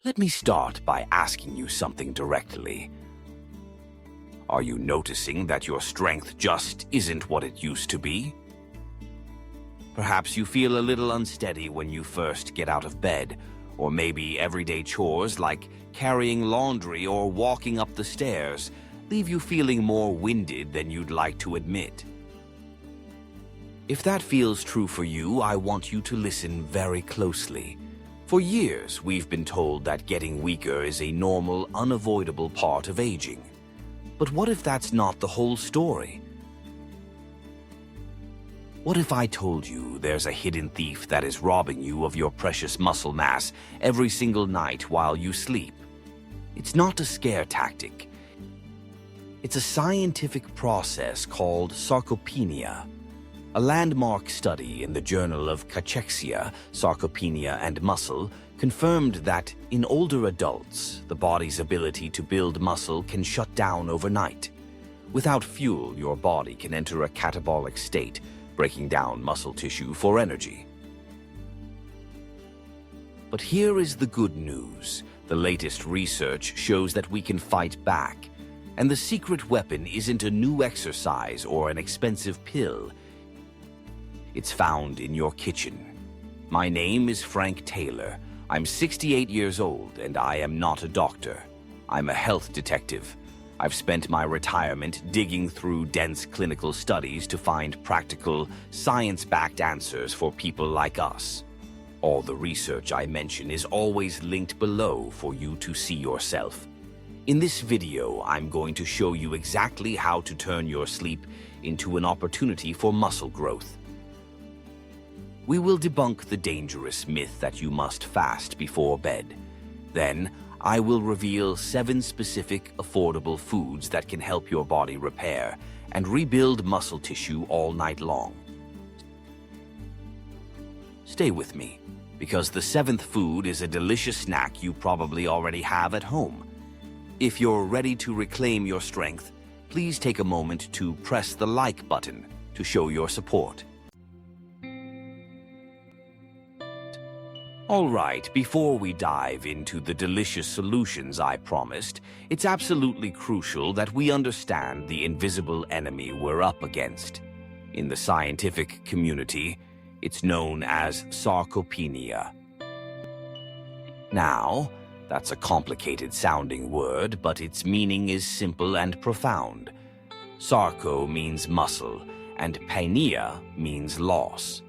Let me start by asking you something directly. Are you noticing that your strength just isn't what it used to be? Perhaps you feel a little unsteady when you first get out of bed, or maybe everyday chores like carrying laundry or walking up the stairs leave you feeling more winded than you'd like to admit. If that feels true for you, I want you to listen very closely. For years, we've been told that getting weaker is a normal, unavoidable part of aging. But what if that's not the whole story? What if I told you there's a hidden thief that is robbing you of your precious muscle mass every single night while you sleep? It's not a scare tactic. It's a scientific process called sarcopenia. A landmark study in the Journal of Cachexia, Sarcopenia and Muscle confirmed that in older adults, the body's ability to build muscle can shut down overnight. Without fuel, your body can enter a catabolic state, breaking down muscle tissue for energy. But here is the good news. The latest research shows that we can fight back. And the secret weapon isn't a new exercise or an expensive pill. It's found in your kitchen. My name is Frank Taylor. I'm 68 years old, and I am not a doctor. I'm a health detective. I've spent my retirement digging through dense clinical studies to find practical, science-backed answers for people like us. All the research I mention is always linked below for you to see yourself. In this video, I'm going to show you exactly how to turn your sleep into an opportunity for muscle growth. We will debunk the dangerous myth that you must fast before bed. Then, I will reveal 7 specific, affordable foods that can help your body repair and rebuild muscle tissue all night long. Stay with me, because the 7th food is a delicious snack you probably already have at home. If you're ready to reclaim your strength, please take a moment to press the like button to show your support. All right, before we dive into the delicious solutions I promised, it's absolutely crucial that we understand the invisible enemy we're up against. In the scientific community, it's known as sarcopenia. Now, that's a complicated sounding word, but its meaning is simple and profound. Sarco means muscle, and penia means loss.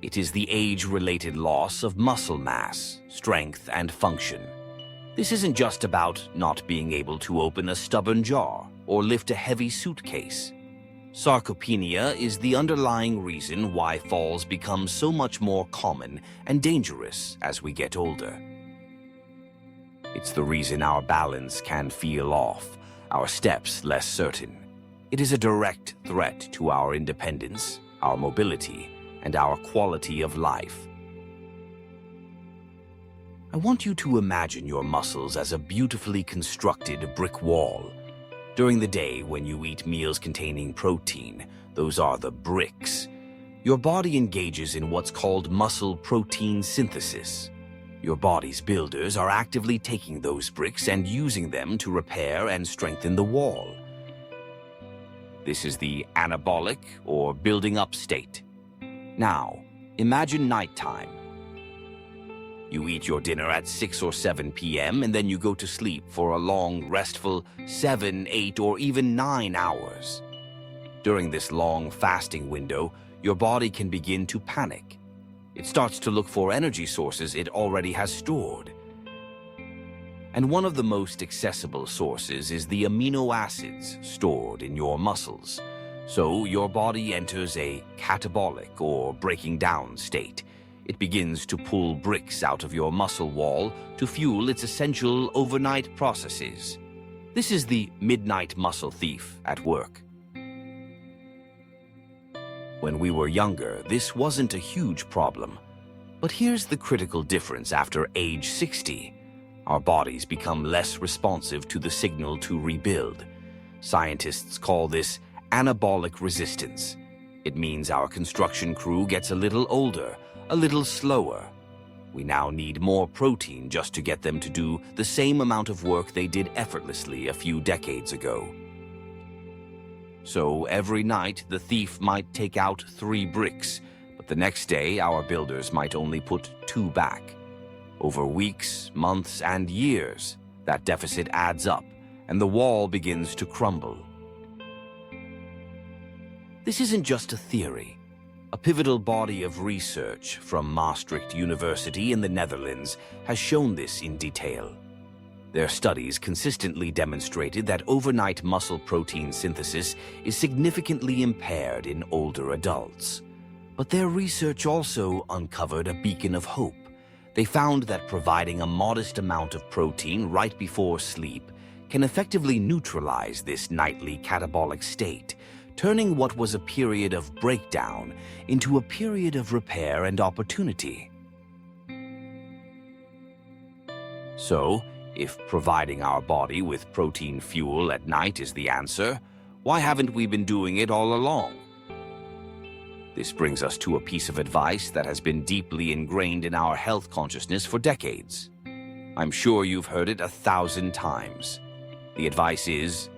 It is the age-related loss of muscle mass, strength, and function. This isn't just about not being able to open a stubborn jar or lift a heavy suitcase. Sarcopenia is the underlying reason why falls become so much more common and dangerous as we get older. It's the reason our balance can feel off, our steps less certain. It is a direct threat to our independence, our mobility, and our quality of life. I want you to imagine your muscles as a beautifully constructed brick wall. During the day, when you eat meals containing protein, those are the bricks, your body engages in what's called muscle protein synthesis. Your body's builders are actively taking those bricks and using them to repair and strengthen the wall. This is the anabolic or building up state. Now, imagine nighttime. You eat your dinner at 6 or 7 p.m. and then you go to sleep for a long, restful 7, 8, or even 9 hours. During this long fasting window, your body can begin to panic. It starts to look for energy sources it already has stored. And one of the most accessible sources is the amino acids stored in your muscles. So your body enters a catabolic or breaking down state. It begins to pull bricks out of your muscle wall to fuel its essential overnight processes. This is the midnight muscle thief at work. When we were younger, this wasn't a huge problem. But here's the critical difference after age 60. Our bodies become less responsive to the signal to rebuild. Scientists call this anabolic resistance. It means our construction crew gets a little older, a little slower. We now need more protein just to get them to do the same amount of work they did effortlessly a few decades ago. So every night, the thief might take out 3 bricks, but the next day, our builders might only put 2 back. Over weeks, months, and years, that deficit adds up, and the wall begins to crumble. This isn't just a theory. A pivotal body of research from Maastricht University in the Netherlands has shown this in detail. Their studies consistently demonstrated that overnight muscle protein synthesis is significantly impaired in older adults. But their research also uncovered a beacon of hope. They found that providing a modest amount of protein right before sleep can effectively neutralize this nightly catabolic state, turning what was a period of breakdown into a period of repair and opportunity. So, if providing our body with protein fuel at night is the answer, why haven't we been doing it all along? This brings us to a piece of advice that has been deeply ingrained in our health consciousness for decades. I'm sure you've heard it 1,000 times. The advice is,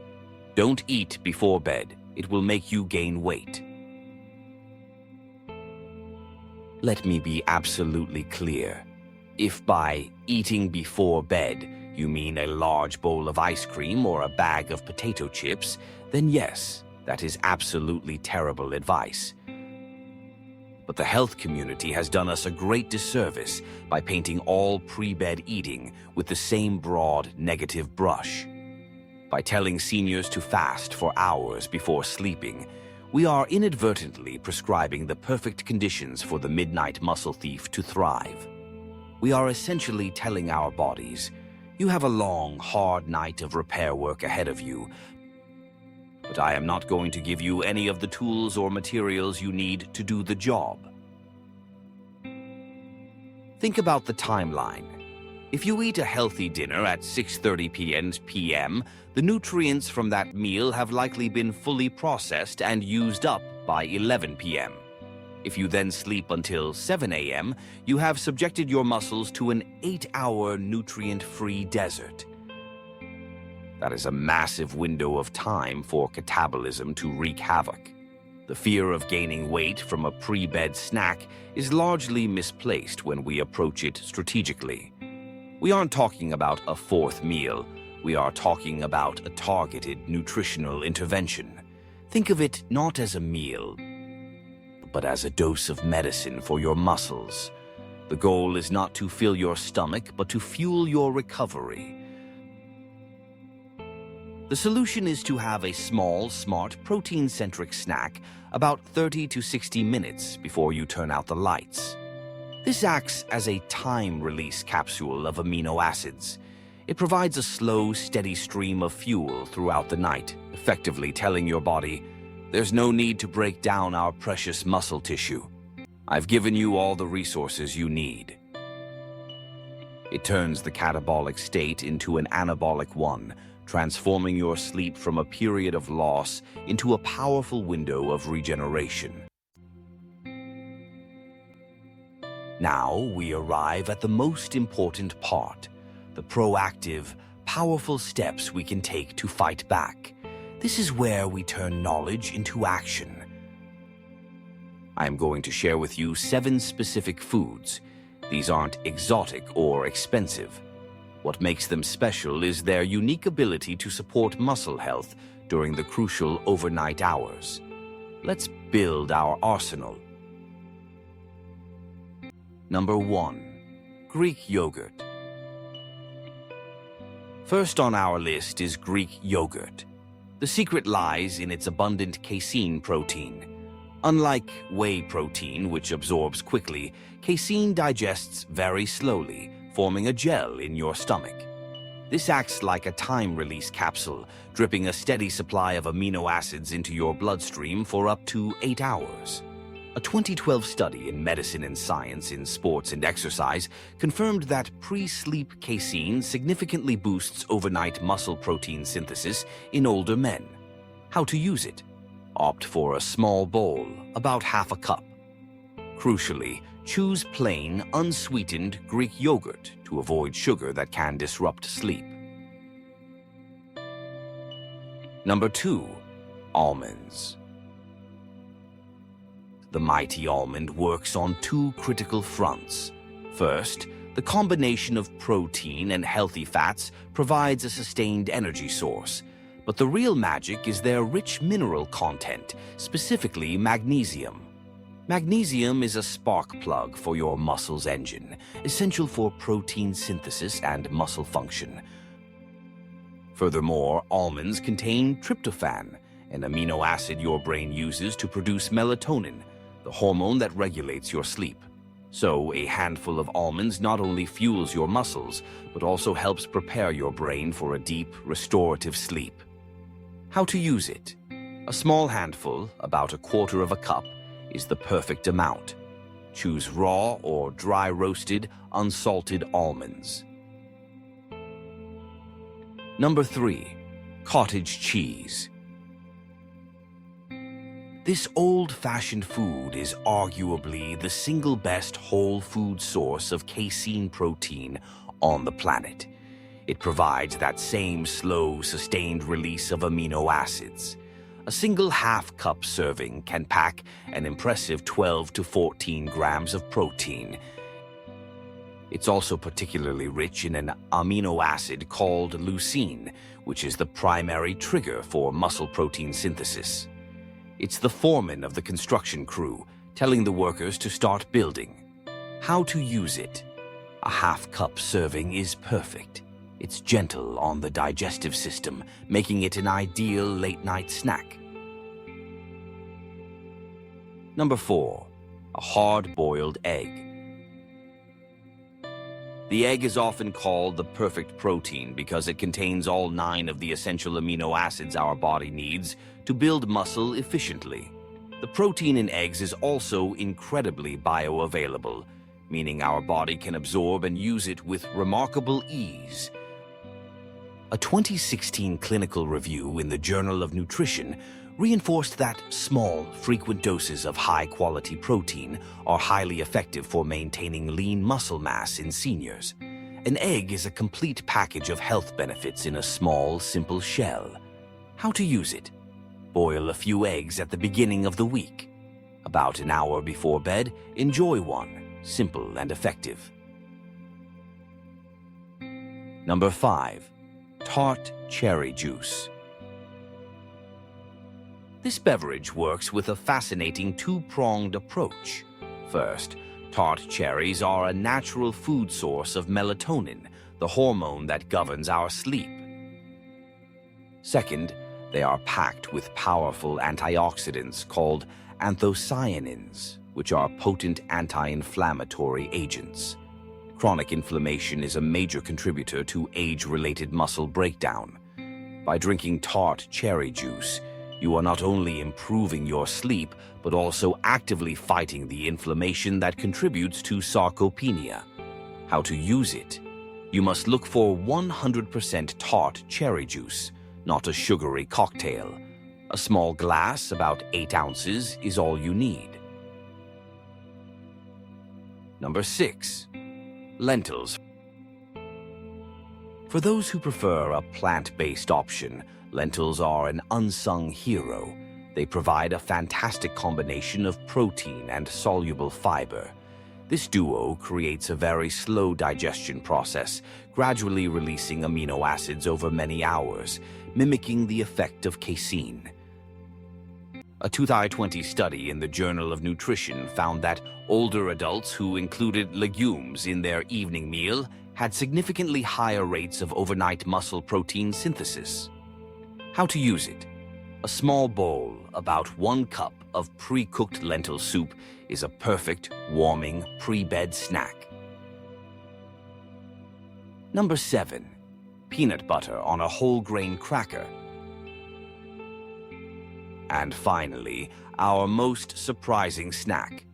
don't eat before bed. It will make you gain weight. Let me be absolutely clear. If by eating before bed you mean a large bowl of ice cream or a bag of potato chips, then yes, that is absolutely terrible advice. But the health community has done us a great disservice by painting all pre-bed eating with the same broad negative brush. By telling seniors to fast for hours before sleeping, we are inadvertently prescribing the perfect conditions for the midnight muscle thief to thrive. We are essentially telling our bodies, you have a long, hard night of repair work ahead of you, but I am not going to give you any of the tools or materials you need to do the job. Think about the timeline. If you eat a healthy dinner at 6:30 p.m., the nutrients from that meal have likely been fully processed and used up by 11 p.m. If you then sleep until 7 a.m., you have subjected your muscles to an 8-hour nutrient-free desert. That is a massive window of time for catabolism to wreak havoc. The fear of gaining weight from a pre-bed snack is largely misplaced when we approach it strategically. We aren't talking about a 4th meal. We are talking about a targeted nutritional intervention. Think of it not as a meal, but as a dose of medicine for your muscles. The goal is not to fill your stomach, but to fuel your recovery. The solution is to have a small, smart, protein-centric snack about 30 to 60 minutes before you turn out the lights. This acts as a time-release capsule of amino acids. It provides a slow, steady stream of fuel throughout the night, effectively telling your body, there's no need to break down our precious muscle tissue. I've given you all the resources you need. It turns the catabolic state into an anabolic one, transforming your sleep from a period of loss into a powerful window of regeneration. Now we arrive at the most important part, the proactive, powerful steps we can take to fight back. This is where we turn knowledge into action. I am going to share with you 7 specific foods. These aren't exotic or expensive. What makes them special is their unique ability to support muscle health during the crucial overnight hours. Let's build our arsenal. Number 1. Greek yogurt. First on our list is Greek yogurt. The secret lies in its abundant casein protein. Unlike whey protein, which absorbs quickly, casein digests very slowly, forming a gel in your stomach. This acts like a time-release capsule, dripping a steady supply of amino acids into your bloodstream for up to 8 hours. A 2012 study in Medicine and Science in Sports and Exercise confirmed that pre-sleep casein significantly boosts overnight muscle protein synthesis in older men. How to use it? Opt for a small bowl, about half a cup. Crucially, choose plain, unsweetened Greek yogurt to avoid sugar that can disrupt sleep. Number 2. Almonds. The mighty almond works on two critical fronts. First, the combination of protein and healthy fats provides a sustained energy source. But the real magic is their rich mineral content, specifically magnesium. Magnesium is a spark plug for your muscle's engine, essential for protein synthesis and muscle function. Furthermore, almonds contain tryptophan, an amino acid your brain uses to produce melatonin, the hormone that regulates your sleep. So, a handful of almonds not only fuels your muscles, but also helps prepare your brain for a deep, restorative sleep. How to use it? A small handful, about 1/4 cup, is the perfect amount. Choose raw or dry roasted, unsalted almonds. Number 3. Cottage cheese. This old-fashioned food is arguably the single best whole food source of casein protein on the planet. It provides that same slow, sustained release of amino acids. A single half-cup serving can pack an impressive 12 to 14 grams of protein. It's also particularly rich in an amino acid called leucine, which is the primary trigger for muscle protein synthesis. It's the foreman of the construction crew, telling the workers to start building. How to use it? A half-cup serving is perfect. It's gentle on the digestive system, making it an ideal late-night snack. Number 4. A hard-boiled egg. The egg is often called the perfect protein because it contains all 9 of the essential amino acids our body needs to build muscle efficiently. The protein in eggs is also incredibly bioavailable, meaning our body can absorb and use it with remarkable ease. A 2016 clinical review in the Journal of Nutrition reinforced that small, frequent doses of high-quality protein are highly effective for maintaining lean muscle mass in seniors. An egg is a complete package of health benefits in a small, simple shell. How to use it? Boil a few eggs at the beginning of the week. About an hour before bed, enjoy one. Simple and effective. Number 5. Tart cherry juice. This beverage works with a fascinating two-pronged approach. First, tart cherries are a natural food source of melatonin, the hormone that governs our sleep. Second, they are packed with powerful antioxidants called anthocyanins, which are potent anti-inflammatory agents. Chronic inflammation is a major contributor to age-related muscle breakdown. By drinking tart cherry juice, you are not only improving your sleep, but also actively fighting the inflammation that contributes to sarcopenia. How to use it? You must look for 100% tart cherry juice, not a sugary cocktail. A small glass, about 8 ounces, is all you need. Number 6. Lentils. For those who prefer a plant-based option, lentils are an unsung hero. They provide a fantastic combination of protein and soluble fiber. This duo creates a very slow digestion process, gradually releasing amino acids over many hours, mimicking the effect of casein. A 2020 study in the Journal of Nutrition found that older adults who included legumes in their evening meal had significantly higher rates of overnight muscle protein synthesis. How to use it? A small bowl, about 1 cup of pre-cooked lentil soup, is a perfect, warming, pre-bed snack. Number 7. Peanut butter on a whole grain cracker. And finally, our most surprising snack.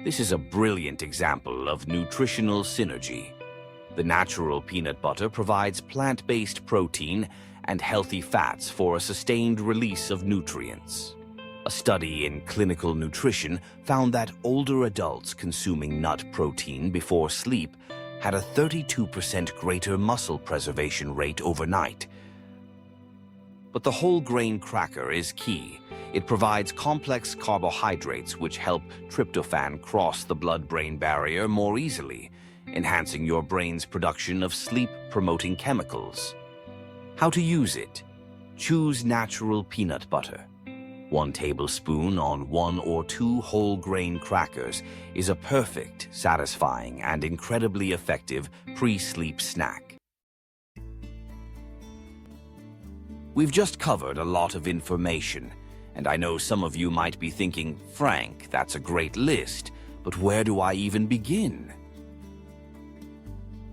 This is a brilliant example of nutritional synergy. The natural peanut butter provides plant-based protein and healthy fats for a sustained release of nutrients. A study in clinical nutrition found that older adults consuming nut protein before sleep had a 32% greater muscle preservation rate overnight. But the whole grain cracker is key. It provides complex carbohydrates which help tryptophan cross the blood-brain barrier more easily, enhancing your brain's production of sleep-promoting chemicals. How to use it? Choose natural peanut butter. 1 tablespoon on 1 or 2 whole grain crackers is a perfect, satisfying, and incredibly effective pre-sleep snack. We've just covered a lot of information, and I know some of you might be thinking, Frank, that's a great list, but where do I even begin?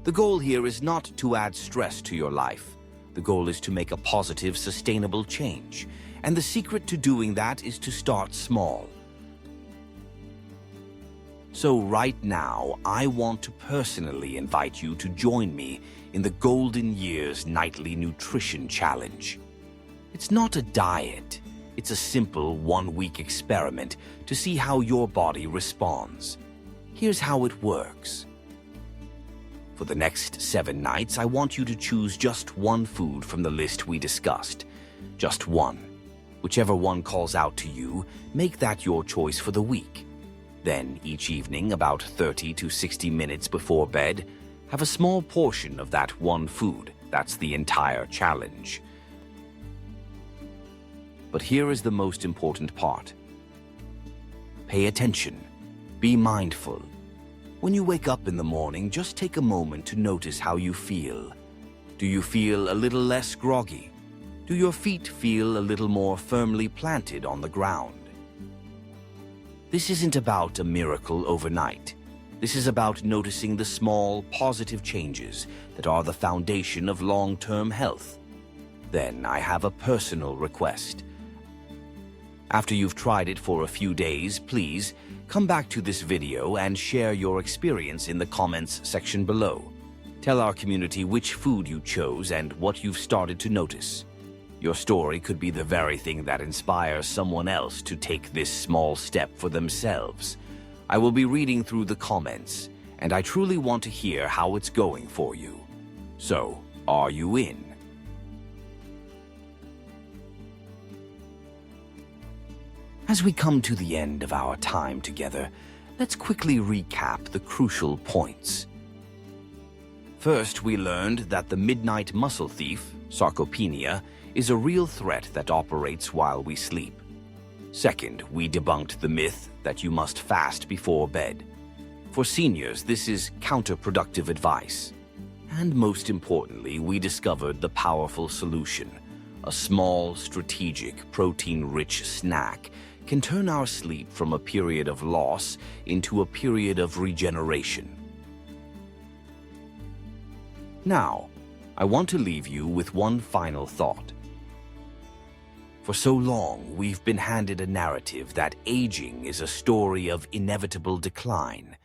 The goal here is not to add stress to your life. The goal is to make a positive, sustainable change. And the secret to doing that is to start small. So right now, I want to personally invite you to join me in the Golden Years Nightly Nutrition Challenge. It's not a diet. It's a simple 1-week experiment to see how your body responds. Here's how it works. For the next 7 nights, I want you to choose just one food from the list we discussed. Just one. Whichever one calls out to you, make that your choice for the week. Then, each evening, about 30 to 60 minutes before bed, have a small portion of that one food. That's the entire challenge. But here is the most important part. Pay attention. Be mindful. When you wake up in the morning, just take a moment to notice how you feel. Do you feel a little less groggy? Do your feet feel a little more firmly planted on the ground? This isn't about a miracle overnight. This is about noticing the small, positive changes that are the foundation of long-term health. Then I have a personal request. After you've tried it for a few days, please come back to this video and share your experience in the comments section below. Tell our community which food you chose and what you've started to notice. Your story could be the very thing that inspires someone else to take this small step for themselves. I will be reading through the comments, and I truly want to hear how it's going for you. So, are you in? As we come to the end of our time together, let's quickly recap the crucial points. First, we learned that the midnight muscle thief, sarcopenia, is a real threat that operates while we sleep. Second, we debunked the myth that you must fast before bed. For seniors, this is counterproductive advice. And most importantly, we discovered the powerful solution. A small, strategic, protein-rich snack can turn our sleep from a period of loss into a period of regeneration. Now, I want to leave you with one final thought. For so long, we've been handed a narrative that aging is a story of inevitable decline,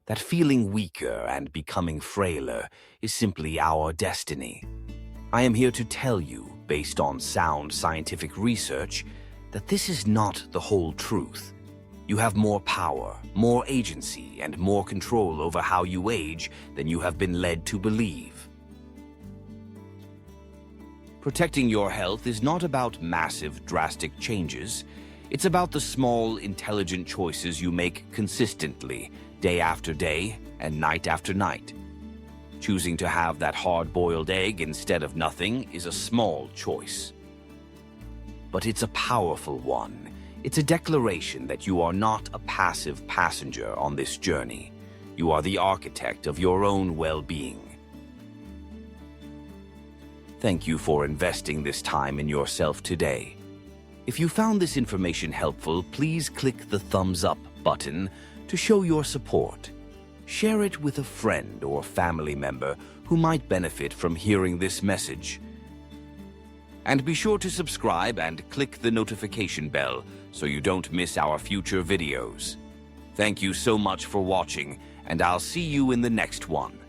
that feeling weaker and becoming frailer is simply our destiny. I am here to tell you, based on sound scientific research, that this is not the whole truth. You have more power, more agency, and more control over how you age than you have been led to believe. Protecting your health is not about massive, drastic changes. It's about the small, intelligent choices you make consistently, day after day and night after night. Choosing to have that hard-boiled egg instead of nothing is a small choice. But it's a powerful one. It's a declaration that you are not a passive passenger on this journey. You are the architect of your own well-being. Thank you for investing this time in yourself today. If you found this information helpful, please click the thumbs up button to show your support. Share it with a friend or family member who might benefit from hearing this message. And be sure to subscribe and click the notification bell so you don't miss our future videos. Thank you so much for watching, and I'll see you in the next one.